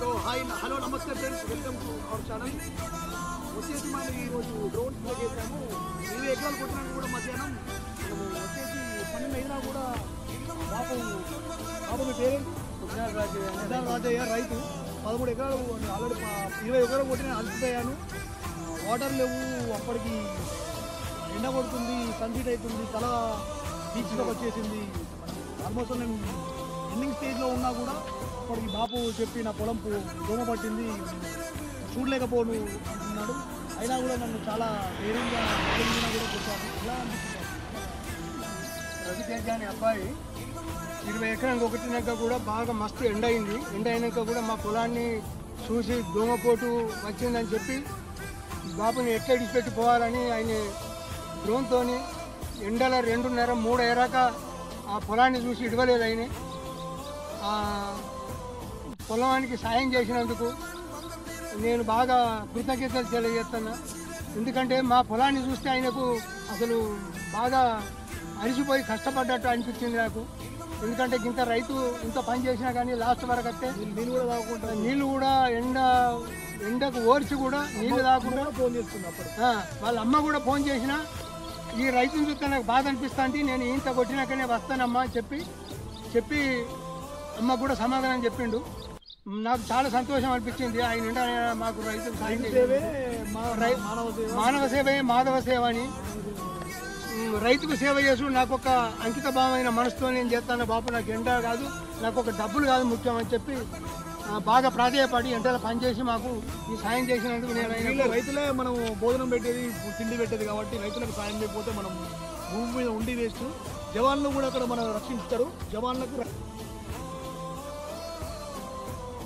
So hi hello నమస్తే friends, welcome to our channel. వచ్చేసి మనం ఈరోజు డ్రోన్ ప్లే చేసాము. 20 ఎకరాలు కొట్టినాక కూడా మధ్యాహ్నం మనము వచ్చేసి 12 అయినా కూడా బాబు మీ పేరెంట్ రాజయ్య రైతు. 13 ఎకరాలు ఆల్రెడీ 20 ఎకరాలు కొట్టిన అలసిపోయాను. వాటర్ లేవు, అప్పటికి ఎండ కొడుతుంది, సన్సీట్ అవుతుంది, తల బీచ్లోకి వచ్చేసింది. ఆల్మోస్ట్ నేను ఎండింగ్ స్టేజ్లో ఉన్నా కూడా అప్పటికి బాపు చెప్పి నా పొలం దోమ పట్టింది, చూడలేకపోను అంటున్నాడు. అయినా కూడా నన్ను చాలా ధైర్యంగా కూడా కొట్టాను. ఎలా అనిపిస్తుంది? రవితేజ అనే అబ్బాయి 20 ఎకరాలు కొట్టినాక కూడా బాగా మస్తు ఎండ అయింది. ఎండ అయినాక కూడా మా పొలాన్ని చూసి దోమపోటు వచ్చిందని చెప్పి బాబుని ఎట్లా ఇడిచిపెట్టి పోవాలని ఆయన డ్రోన్తో ఎండల 2:30-3 అయ్యాక ఆ పొలాన్ని చూసి ఇడవలేదు. ఆయన పొలానికి సాయం చేసినందుకు నేను బాగా కృతజ్ఞతలు తెలియజేస్తున్నా. ఎందుకంటే మా పొలాన్ని చూస్తే ఆయనకు అసలు బాగా అరిసిపోయి కష్టపడ్డట్టు అనిపించింది నాకు. ఎందుకంటే ఇంత రైతు ఇంత పని చేసినా కానీ లాస్ట్ వరకు వస్తే నీళ్ళు కూడా ఎండకు ఓర్చి కూడా నీళ్ళు తాకుండా ఫోన్ చేస్తున్నప్పుడు వాళ్ళ అమ్మ కూడా ఫోన్ చేసినా ఈ రైతుని చూస్తే నాకు బాధ అనిపిస్తా అంటే నేను ఇంత కొట్టినాకనే వస్తానమ్మా అని చెప్పి అమ్మ కూడా సమాధానం చెప్పిండు. నాకు చాలా సంతోషం అనిపించింది. ఆయన నిండా మాకు రైతుకు సాయం మానవ సేవే మాధవ సేవ అని రైతుకు సేవ చేసుడు నాకు ఒక అంకిత భావమైన మనసుతో నేను చేస్తాను. బాబు నాకు ఎండ కాదు, నాకు ఒక డబ్బులు కాదు ముఖ్యం అని చెప్పి బాగా ప్రాధాన్యపడి ఎండలో పనిచేసి మాకు ఈ సాయం చేసినందుకు నేను రైతులే మనం భోజనం పెట్టేది, తిండి పెట్టేది కాబట్టి రైతులకు సాయం చేయకపోతే మనం భూమి మీద ఉండి వేస్ట్. జవాన్లు కూడా అక్కడ మనం రక్షిస్తారు. జవాన్లకు